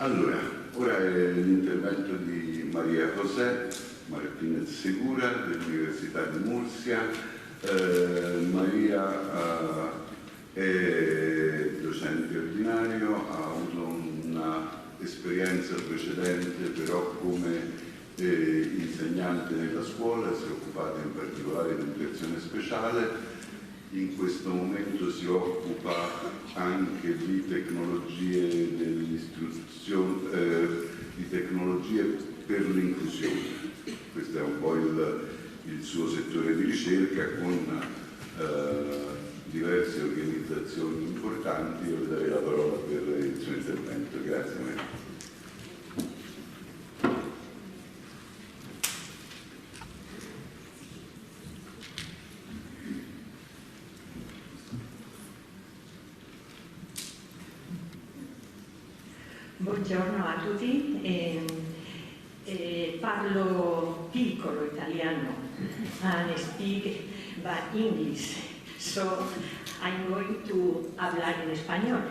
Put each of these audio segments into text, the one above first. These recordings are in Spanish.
Allora, ora è l'intervento di Maria José Martínez Segura dell'Università di Murcia. Maria è docente ordinario, ha avuto un'esperienza precedente però come insegnante nella scuola, si è occupata in particolare di educazione speciale. In questo momento si occupa anche di tecnologie dell'istruzione, di tecnologie per l'inclusione. Questo è un po' il suo settore di ricerca con diverse organizzazioni importanti. Io le darei la parola per il suo intervento. Grazie Maria. Buongiorno a tutti, parlo piccolo italiano, and speak but English, so I'm going to hablar en español.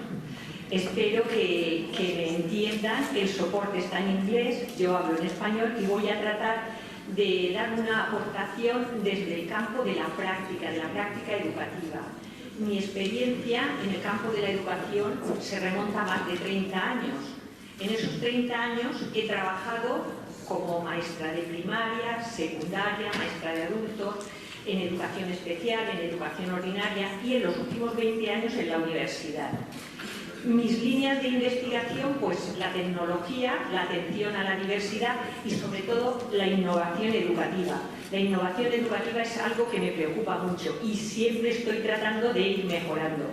Espero que me entiendan, el soporte está en inglés, yo hablo en español y voy a tratar de dar una aportación desde el campo de la práctica educativa. Mi experiencia en el campo de la educación se remonta a más de 30 años. En esos 30 años he trabajado como maestra de primaria, secundaria, maestra de adultos, en educación especial, en educación ordinaria y en los últimos 20 años en la universidad. Mis líneas de investigación, pues la tecnología, la atención a la diversidad y sobre todo la innovación educativa. La innovación educativa es algo que me preocupa mucho y siempre estoy tratando de ir mejorando.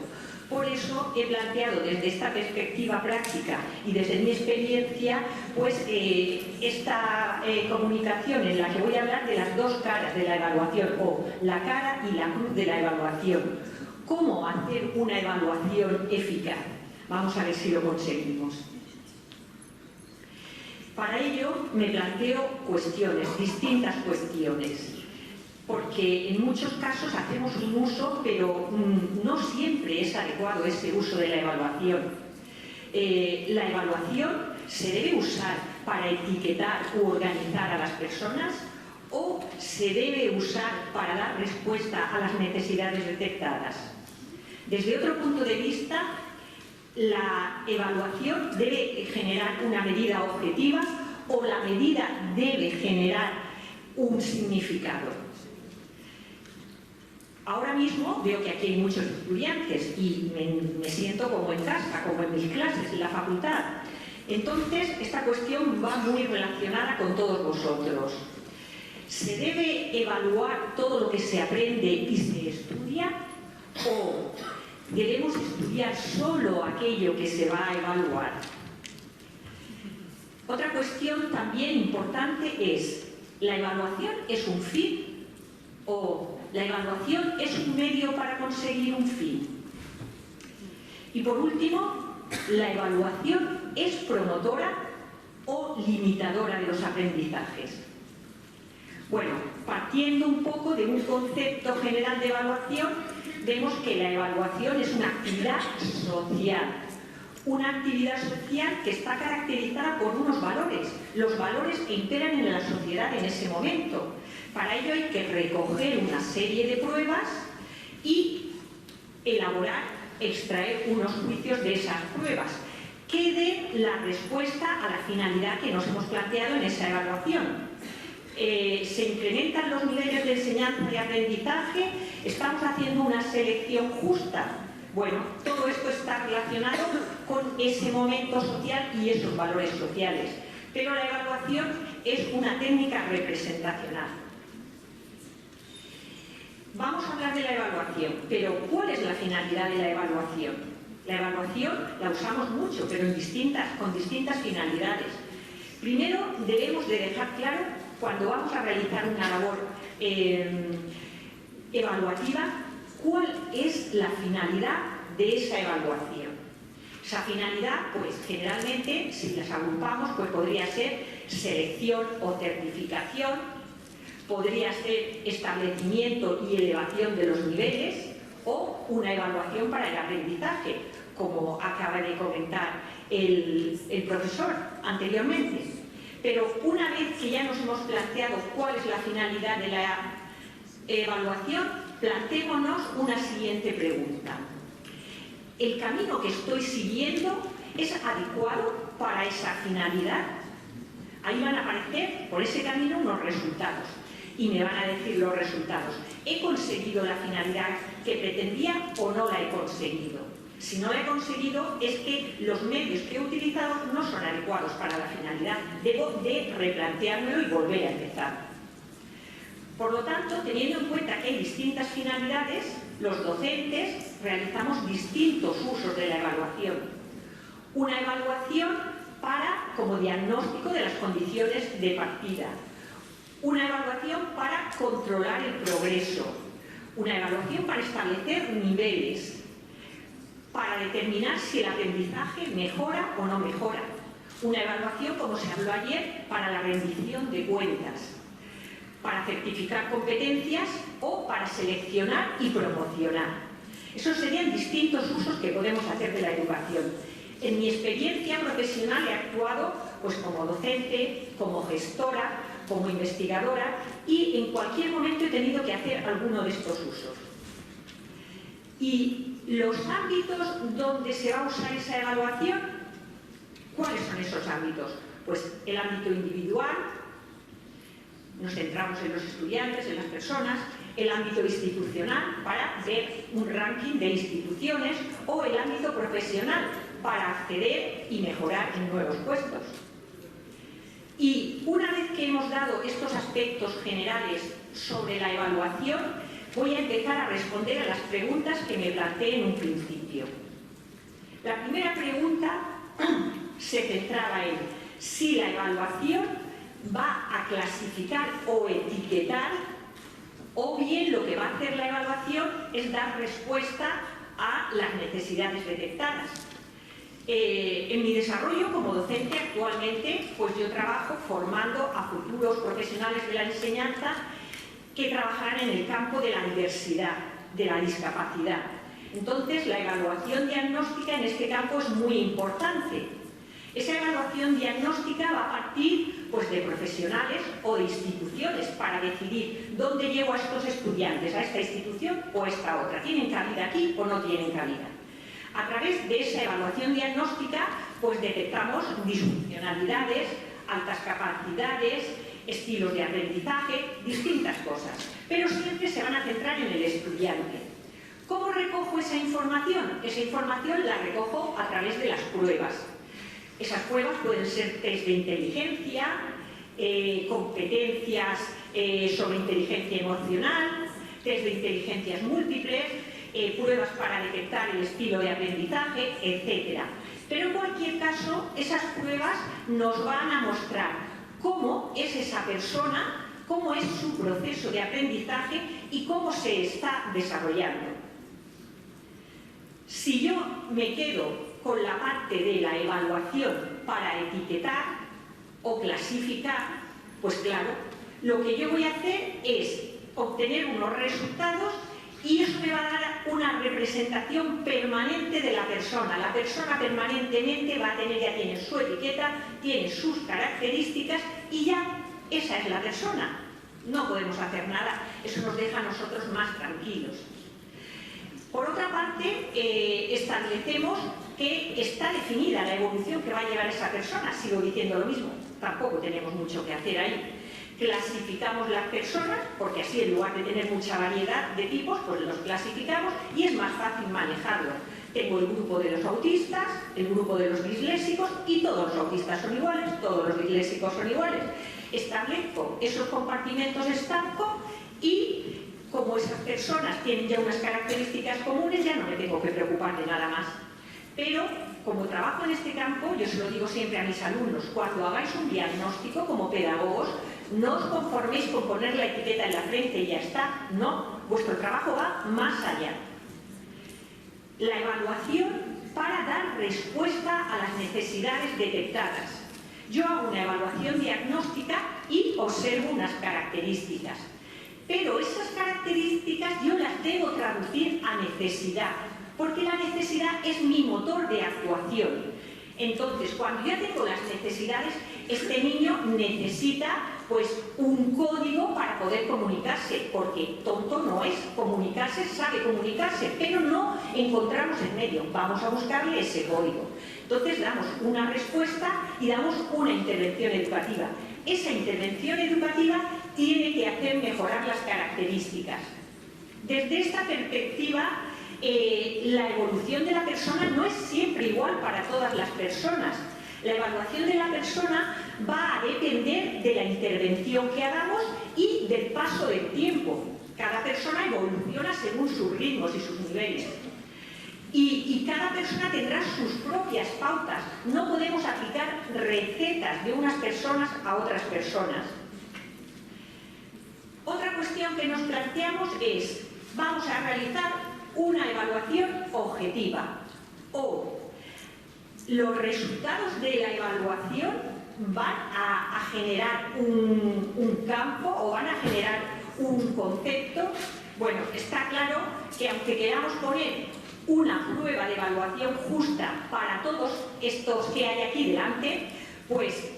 Por eso he planteado desde esta perspectiva práctica y desde mi experiencia, pues esta comunicación en la que voy a hablar de las dos caras de la evaluación, o la cara y la cruz de la evaluación. ¿Cómo hacer una evaluación eficaz? Vamos a ver si lo conseguimos. Para ello me planteo cuestiones, distintas cuestiones. Porque en muchos casos hacemos un uso, pero no siempre es adecuado ese uso de la evaluación. La evaluación se debe usar para etiquetar u organizar a las personas o se debe usar para dar respuesta a las necesidades detectadas. Desde otro punto de vista, la evaluación debe generar una medida objetiva o la medida debe generar un significado. Ahora mismo veo que aquí hay muchos estudiantes y me siento como en casa, como en mis clases, en la facultad. Entonces, esta cuestión va muy relacionada con todos vosotros. ¿Se debe evaluar todo lo que se aprende y se estudia? ¿O debemos estudiar solo aquello que se va a evaluar? Otra cuestión también importante es, ¿la evaluación es un fin o la evaluación es un medio para conseguir un fin? Y por último, ¿la evaluación es promotora o limitadora de los aprendizajes? Bueno, partiendo un poco de un concepto general de evaluación, vemos que la evaluación es una actividad social. Una actividad social que está caracterizada por unos valores, los valores que imperan en la sociedad en ese momento. Para ello hay que recoger una serie de pruebas y elaborar, extraer unos juicios de esas pruebas que den la respuesta a la finalidad que nos hemos planteado en esa evaluación. Se incrementan los niveles de enseñanza y aprendizaje, estamos haciendo una selección justa. Bueno, todo esto está relacionado con ese momento social y esos valores sociales. Pero la evaluación es una técnica representacional. Vamos a hablar de la evaluación, pero ¿cuál es la finalidad de la evaluación? La evaluación la usamos mucho, pero con distintas finalidades. Primero, debemos de dejar claro, cuando vamos a realizar una labor evaluativa, cuál es la finalidad de esa evaluación. Esa finalidad, pues generalmente, si las agrupamos, pues podría ser selección o certificación, podría ser establecimiento y elevación de los niveles o una evaluación para el aprendizaje, como acaba de comentar el profesor anteriormente. Pero una vez que ya nos hemos planteado cuál es la finalidad de la evaluación, planteémonos una siguiente pregunta. ¿El camino que estoy siguiendo es adecuado para esa finalidad? Ahí van a aparecer por ese camino unos resultados y me van a decir los resultados. ¿He conseguido la finalidad que pretendía o no la he conseguido? Si no la he conseguido es que los medios que he utilizado no son adecuados para la finalidad. Debo de replanteármelo y volver a empezar. Por lo tanto, teniendo en cuenta que hay distintas finalidades, los docentes realizamos distintos usos de la evaluación. Una evaluación como diagnóstico de las condiciones de partida. Una evaluación para controlar el progreso. Una evaluación para establecer niveles. Para determinar si el aprendizaje mejora o no mejora. Una evaluación, como se habló ayer, para la rendición de cuentas. Para certificar competencias o para seleccionar y promocionar. Esos serían distintos usos que podemos hacer de la educación. En mi experiencia profesional he actuado pues, como docente, como gestora, como investigadora y en cualquier momento he tenido que hacer alguno de estos usos. Y los ámbitos donde se va a usar esa evaluación, ¿cuáles son esos ámbitos? Pues el ámbito individual, nos centramos en los estudiantes, en las personas, el ámbito institucional para ver un ranking de instituciones o el ámbito profesional para acceder y mejorar en nuevos puestos. Y una vez que hemos dado estos aspectos generales sobre la evaluación, voy a empezar a responder a las preguntas que me planteé en un principio. La primera pregunta se centraba en si la evaluación va a clasificar o etiquetar, o bien lo que va a hacer la evaluación es dar respuesta a las necesidades detectadas. En mi desarrollo como docente actualmente, pues yo trabajo formando a futuros profesionales de la enseñanza que trabajarán en el campo de la diversidad, de la discapacidad. Entonces, la evaluación diagnóstica en este campo es muy importante. Esa evaluación diagnóstica va a partir pues, de profesionales o de instituciones para decidir dónde llevo a estos estudiantes, a esta institución o a esta otra. ¿Tienen cabida aquí o no tienen cabida? A través de esa evaluación diagnóstica, pues detectamos disfuncionalidades, altas capacidades, estilos de aprendizaje, distintas cosas. Pero siempre se van a centrar en el estudiante. ¿Cómo recojo esa información? Esa información la recojo a través de las pruebas. Esas pruebas pueden ser test de inteligencia, competencias sobre inteligencia emocional, test de inteligencias múltiples, pruebas para detectar el estilo de aprendizaje, etc. Pero en cualquier caso, esas pruebas nos van a mostrar cómo es esa persona, cómo es su proceso de aprendizaje y cómo se está desarrollando. Si yo me quedo con la parte de la evaluación para etiquetar o clasificar, pues claro, lo que yo voy a hacer es obtener unos resultados y eso me va a dar una representación permanente de la persona. La persona permanentemente va a tener, ya tiene su etiqueta, tiene sus características y ya esa es la persona. No podemos hacer nada, eso nos deja a nosotros más tranquilos. Por otra parte, establecemos que está definida la evolución que va a llevar esa persona. Sigo diciendo lo mismo, tampoco tenemos mucho que hacer ahí. Clasificamos las personas, porque así en lugar de tener mucha variedad de tipos, pues los clasificamos y es más fácil manejarlo. Tengo el grupo de los autistas, el grupo de los disléxicos y todos los autistas son iguales, todos los disléxicos son iguales. Establezco esos compartimentos estanco y como esas personas tienen ya unas características comunes, ya no me tengo que preocupar de nada más. Pero, como trabajo en este campo, yo se lo digo siempre a mis alumnos, cuando hagáis un diagnóstico como pedagogos, no os conforméis con poner la etiqueta en la frente y ya está. No, vuestro trabajo va más allá. La evaluación para dar respuesta a las necesidades detectadas. Yo hago una evaluación diagnóstica y observo unas características. Pero esas características yo las debo traducir a necesidad, porque la necesidad es mi motor de actuación. Entonces, cuando ya tengo las necesidades, este niño necesita pues un código para poder comunicarse, porque tonto no es, comunicarse, sabe comunicarse, pero no encontramos el medio, vamos a buscarle ese código. Entonces damos una respuesta y damos una intervención educativa. Esa intervención educativa tiene que hacer mejorar las características. Desde esta perspectiva, la evolución de la persona no es siempre igual para todas las personas. La evaluación de la persona va a depender de la intervención que hagamos y del paso del tiempo. Cada persona evoluciona según sus ritmos y sus niveles. Y cada persona tendrá sus propias pautas. No podemos aplicar recetas de unas personas a otras personas. Otra cuestión que nos planteamos es, vamos a realizar una evaluación objetiva o los resultados de la evaluación van a generar un campo o van a generar un concepto. Bueno, está claro que aunque queramos poner una prueba de evaluación justa para todos estos que hay aquí delante, pues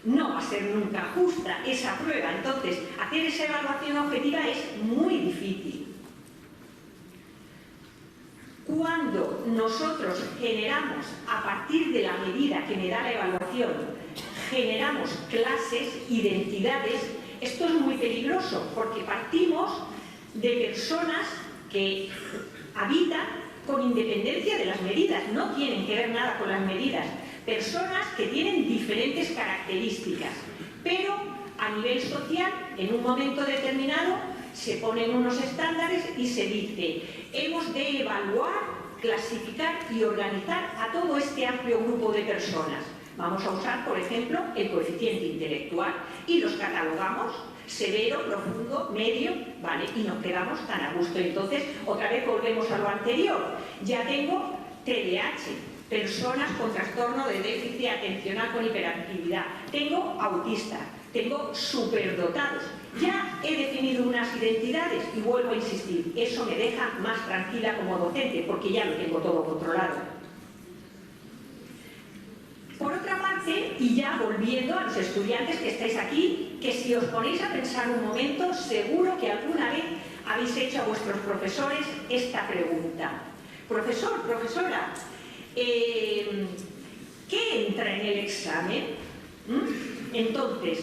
no va a ser nunca justa esa prueba. Entonces, hacer esa evaluación objetiva es muy difícil. Cuando nosotros generamos, a partir de la medida que me da la evaluación, generamos clases, identidades, esto es muy peligroso porque partimos de personas que habitan con independencia de las medidas, no tienen que ver nada con las medidas, personas que tienen diferentes características, pero a nivel social, en un momento determinado, se ponen unos estándares y se dice, hemos de evaluar, clasificar y organizar a todo este amplio grupo de personas. Vamos a usar, por ejemplo, el coeficiente intelectual y los catalogamos severo, profundo, medio, ¿vale? Y nos quedamos tan a gusto. Entonces, otra vez volvemos a lo anterior. Ya tengo TDAH, personas con trastorno de déficit atencional con hiperactividad. Tengo autistas, tengo superdotados. Ya he definido unas identidades y vuelvo a insistir, eso me deja más tranquila como docente porque ya lo tengo todo controlado. Por otra parte, y ya volviendo a los estudiantes que estáis aquí, que si os ponéis a pensar un momento, seguro que alguna vez habéis hecho a vuestros profesores esta pregunta. Profesor, profesora, ¿qué entra en el examen? Entonces,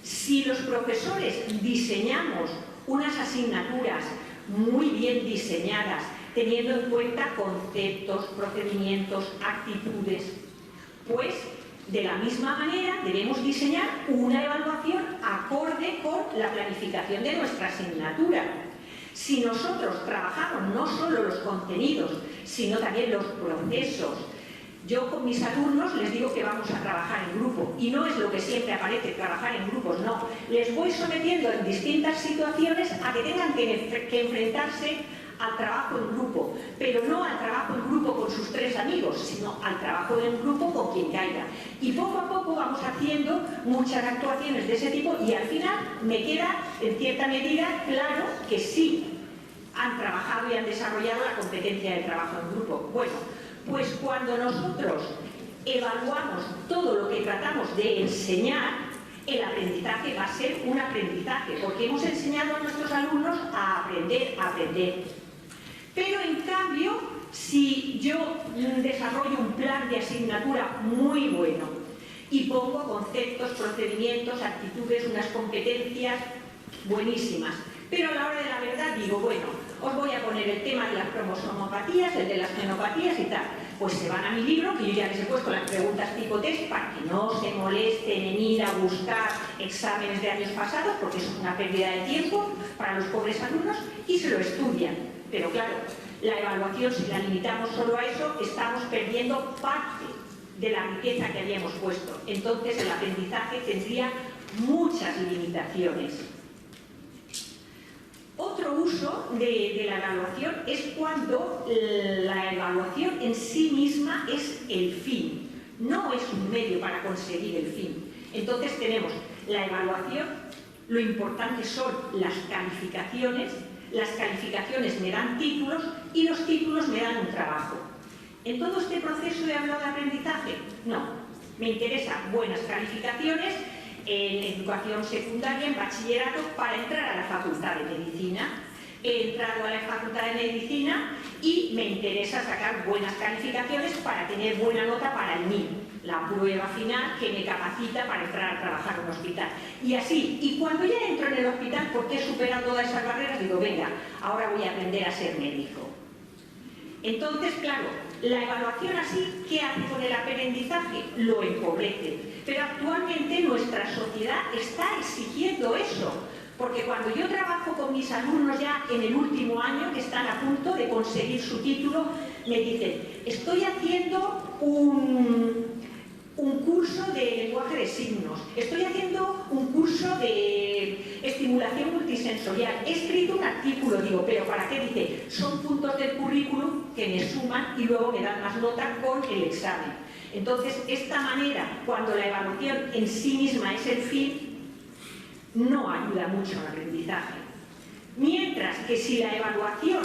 si los profesores diseñamos unas asignaturas muy bien diseñadas, teniendo en cuenta conceptos, procedimientos, actitudes, pues de la misma manera debemos diseñar una evaluación acorde con la planificación de nuestra asignatura. Si nosotros trabajamos no solo los contenidos, sino también los procesos, yo con mis alumnos les digo que vamos a trabajar en grupo y no es lo que siempre aparece, trabajar en grupos, no. Les voy sometiendo en distintas situaciones a que tengan que enfrentarse al trabajo en grupo, pero no al trabajo en grupo con sus 3 amigos, sino al trabajo en grupo con quien caiga. Y poco a poco vamos haciendo muchas actuaciones de ese tipo y al final me queda, en cierta medida, claro que sí han trabajado y han desarrollado la competencia del trabajo en grupo. Bueno, pues cuando nosotros evaluamos todo lo que tratamos de enseñar, el aprendizaje va a ser un aprendizaje, porque hemos enseñado a nuestros alumnos a aprender. Pero en cambio, si yo desarrollo un plan de asignatura muy bueno y pongo conceptos, procedimientos, actitudes, unas competencias buenísimas, pero a la hora de la verdad digo, bueno, os voy a poner el tema de las cromosomopatías, el de las genopatías y tal. Pues se van a mi libro, que yo ya les he puesto las preguntas tipo test para que no se molesten en ir a buscar exámenes de años pasados, porque eso es una pérdida de tiempo para los pobres alumnos, y se lo estudian. Pero claro, la evaluación, si la limitamos solo a eso, estamos perdiendo parte de la riqueza que habíamos puesto. Entonces el aprendizaje tendría muchas limitaciones. Otro uso de la evaluación es cuando la evaluación en sí misma es el fin, no es un medio para conseguir el fin. Entonces tenemos la evaluación, lo importante son las calificaciones me dan títulos y los títulos me dan un trabajo. ¿En todo este proceso he hablado de aprendizaje? No. Me interesan buenas calificaciones en educación secundaria, en bachillerato, para entrar a la Facultad de Medicina. He entrado a la Facultad de Medicina y me interesa sacar buenas calificaciones para tener buena nota para el MIR, la prueba final que me capacita para entrar a trabajar en un hospital. Y así, y cuando ya entro en el hospital, porque he superado todas esas barreras, digo, venga, ahora voy a aprender a ser médico. Entonces, claro, la evaluación así, ¿qué hace con el aprendizaje? Lo empobrece. Pero actualmente nuestra sociedad está exigiendo eso. Porque cuando yo trabajo con mis alumnos ya en el último año, que están a punto de conseguir su título, me dicen, estoy haciendo un curso de lenguaje de signos, estoy haciendo un curso de estimulación multisensorial, he escrito un artículo, digo, ¿pero para qué? Dice, son puntos del currículum que me suman y luego me dan más nota con el examen. Entonces, esta manera, cuando la evaluación en sí misma es el fin, no ayuda mucho al aprendizaje. Mientras que si la evaluación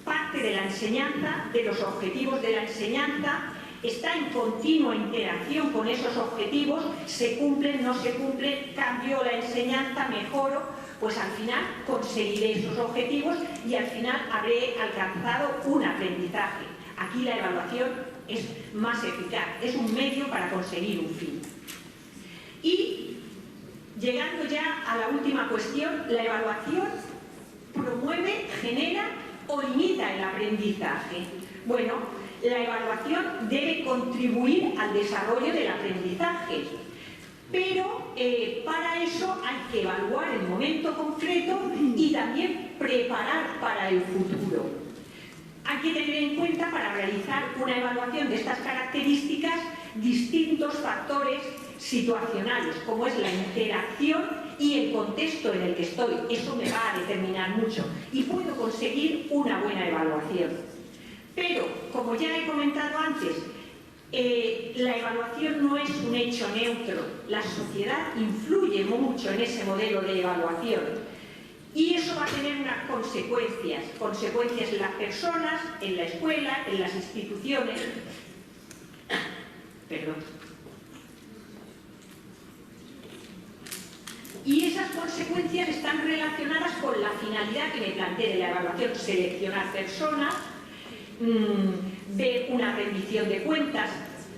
parte de la enseñanza, de los objetivos de la enseñanza, está en continua interacción con esos objetivos, se cumplen, no se cumplen, cambio la enseñanza, mejoro, pues al final conseguiré esos objetivos y al final habré alcanzado un aprendizaje. Aquí la evaluación es más eficaz, es un medio para conseguir un fin. Y llegando ya a la última cuestión, la evaluación promueve, genera o limita el aprendizaje. Bueno, la evaluación debe contribuir al desarrollo del aprendizaje, pero para eso hay que evaluar el momento concreto y también preparar para el futuro. Hay que tener en cuenta para realizar una evaluación de estas características distintos factores situacionales, como es la interacción y el contexto en el que estoy. Eso me va a determinar mucho y puedo conseguir una buena evaluación. Pero, como ya he comentado antes, la evaluación no es un hecho neutro. La sociedad influye mucho en ese modelo de evaluación. Y eso va a tener unas consecuencias en las personas, en la escuela, en las instituciones. Perdón. Y esas consecuencias están relacionadas con la finalidad que me planteé de la evaluación: seleccionar personas, ver una rendición de cuentas.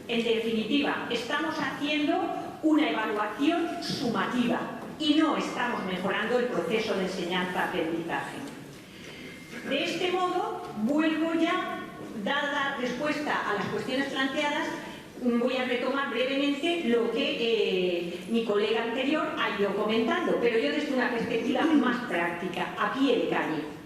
En definitiva, estamos haciendo una evaluación sumativa y no estamos mejorando el proceso de enseñanza-aprendizaje. De este modo, vuelvo ya, dada respuesta a las cuestiones planteadas, voy a retomar brevemente lo que mi colega anterior ha ido comentando, pero yo desde una perspectiva más práctica, a pie de calle.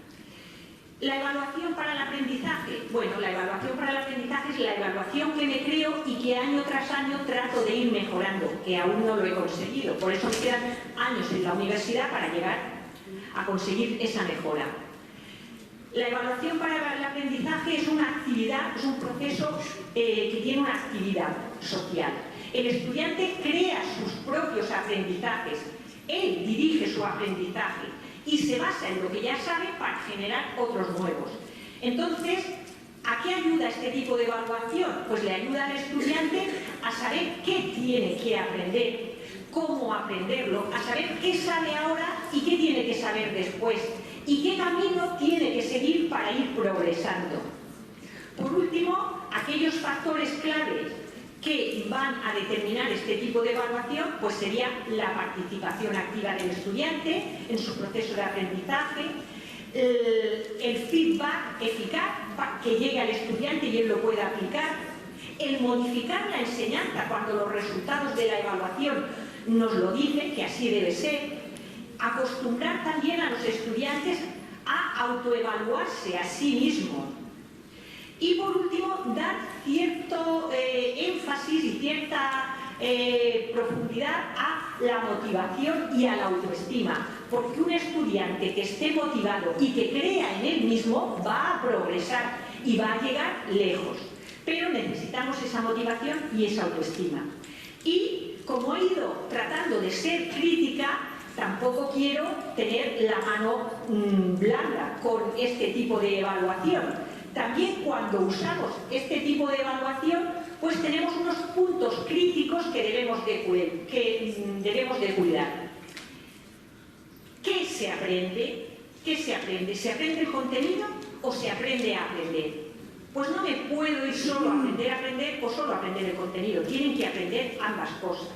La evaluación para el aprendizaje. Bueno, la evaluación para el aprendizaje es la evaluación que me creo y que año tras año trato de ir mejorando, que aún no lo he conseguido. Por eso me quedan años en la universidad para llegar a conseguir esa mejora. La evaluación para el aprendizaje es una actividad, es un proceso que tiene una actividad social. El estudiante crea sus propios aprendizajes, él dirige su aprendizaje y se basa en lo que ya sabe para generar otros nuevos. Entonces, ¿a qué ayuda este tipo de evaluación? Pues le ayuda al estudiante a saber qué tiene que aprender, cómo aprenderlo, a saber qué sabe ahora y qué tiene que saber después, y qué camino tiene que seguir para ir progresando. Por último, aquellos factores claves que van a determinar este tipo de evaluación, pues sería la participación activa del estudiante en su proceso de aprendizaje, el feedback eficaz que llegue al estudiante y él lo pueda aplicar, el modificar la enseñanza cuando los resultados de la evaluación nos lo dicen, que así debe ser, acostumbrar también a los estudiantes a autoevaluarse a sí mismos. Y por último, dar cierto énfasis y cierta profundidad a la motivación y a la autoestima, porque un estudiante que esté motivado y que crea en él mismo va a progresar y va a llegar lejos. Pero necesitamos esa motivación y esa autoestima. Y como he ido tratando de ser crítica, tampoco quiero tener la mano blanda con este tipo de evaluación. también cuando usamos este tipo de evaluación, pues tenemos unos puntos críticos que debemos de cuidar. ¿Qué se aprende? ¿Qué se aprende? ¿Se aprende el contenido o se aprende a aprender? Pues no me puedo ir solo a aprender o solo a aprender el contenido. Tienen que aprender ambas cosas.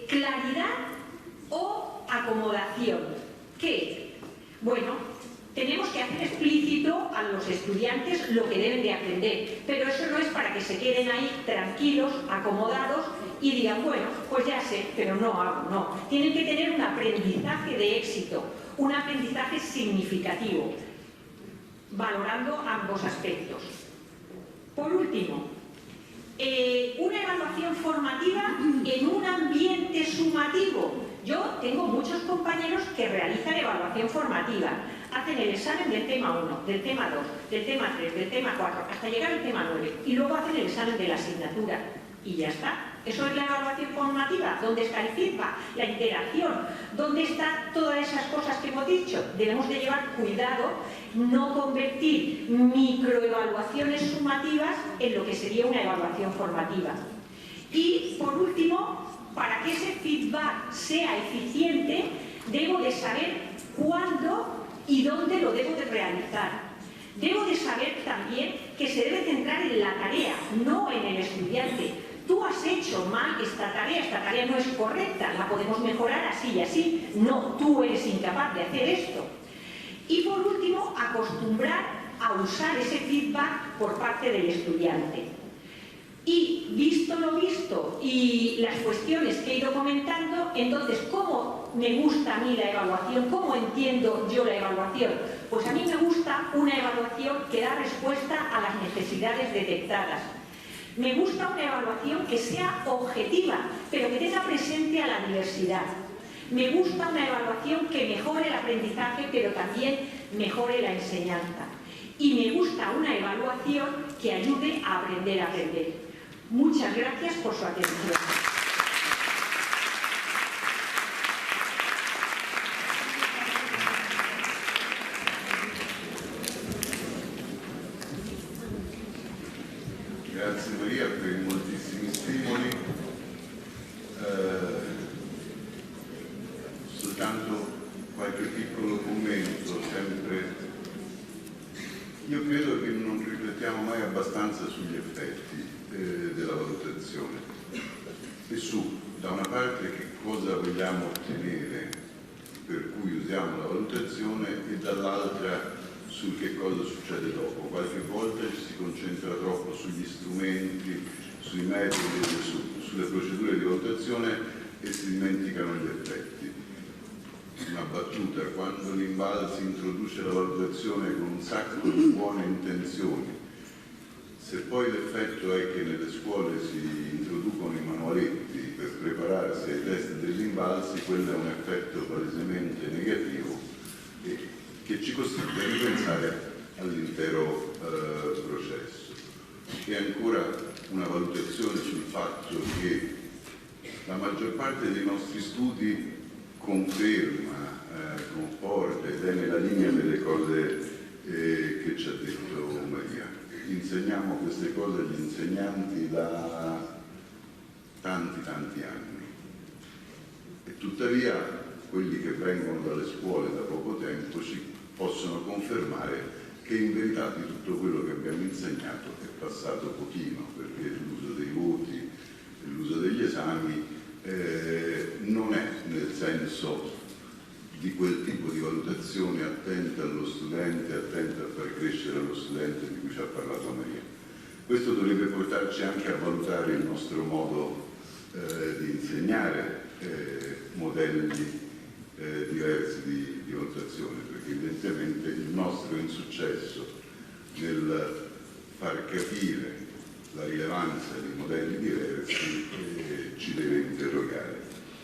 Claridad o acomodación. ¿Qué? Bueno, tenemos que hacer explícito a los estudiantes lo que deben de aprender, pero eso no es para que se queden ahí tranquilos, acomodados y digan, bueno, pues ya sé, pero no hago, no. Tienen que tener un aprendizaje de éxito, un aprendizaje significativo, valorando ambos aspectos. Por último, una evaluación formativa en un ambiente sumativo. Yo tengo muchos compañeros que realizan evaluación formativa, hacen el examen del tema 1, del tema 2, del tema 3, del tema 4, hasta llegar al tema 9, y luego hacen el examen de la asignatura, y ya está. Eso es la evaluación formativa. ¿Dónde está el feedback, la interacción? ¿Dónde están todas esas cosas que hemos dicho? Debemos de llevar cuidado, no convertir microevaluaciones sumativas en lo que sería una evaluación formativa. Y, por último, para que ese feedback sea eficiente, debo de saber cuándo y dónde lo debo de realizar. Debo de saber también que se debe centrar en la tarea, no en el estudiante. Tú has hecho mal esta tarea no es correcta, la podemos mejorar así y así. No, tú eres incapaz de hacer esto. Y por último, acostumbrar a usar ese feedback por parte del estudiante. Y visto lo visto y las cuestiones que he ido comentando, entonces, ¿cómo me gusta a mí la evaluación? ¿Cómo entiendo yo la evaluación? Pues a mí me gusta una evaluación que da respuesta a las necesidades detectadas. Me gusta una evaluación que sea objetiva, pero que tenga presente a la diversidad. Me gusta una evaluación que mejore el aprendizaje, pero también mejore la enseñanza. Y me gusta una evaluación que ayude a aprender a aprender. Muchas gracias por su atención. Grazie Maria per i moltissimi stimoli. Soltanto qualche piccolo commento, sempre. Io credo che non riflettiamo mai abbastanza sugli effetti della valutazione e su, da una parte, che cosa vogliamo ottenere per cui usiamo la valutazione e dall'altra sul che cosa succede dopo. Qualche volta ci si concentra troppo sugli strumenti, sui metodi, sulle procedure di valutazione e si dimenticano gli effetti. Una battuta: quando l'Invalsi introduce la valutazione con un sacco di buone intenzioni, se poi l'effetto è che nelle scuole si introducono i manualetti per prepararsi ai test degli Invalsi, quello è un effetto palesemente negativo e che ci costringe a ripensare all'intero processo. E ancora una valutazione sul fatto che la maggior parte dei nostri studi conferma, conforta ed è nella linea delle cose che ci ha detto Maria. Insegniamo queste cose agli insegnanti da tanti anni e tuttavia quelli che vengono dalle scuole da poco tempo ci possono confermare che in verità di tutto quello che abbiamo insegnato è passato pochino, perché l'uso dei voti e l'uso degli esami non è nel senso di quel tipo di valutazione attenta allo studente, attenta a far crescere lo studente di cui ci ha parlato Maria. Questo dovrebbe portarci anche a valutare il nostro modo di insegnare, modelli diversi di valutazione, perché evidentemente il nostro insuccesso nel far capire la rilevanza di modelli diversi ci deve interrogare.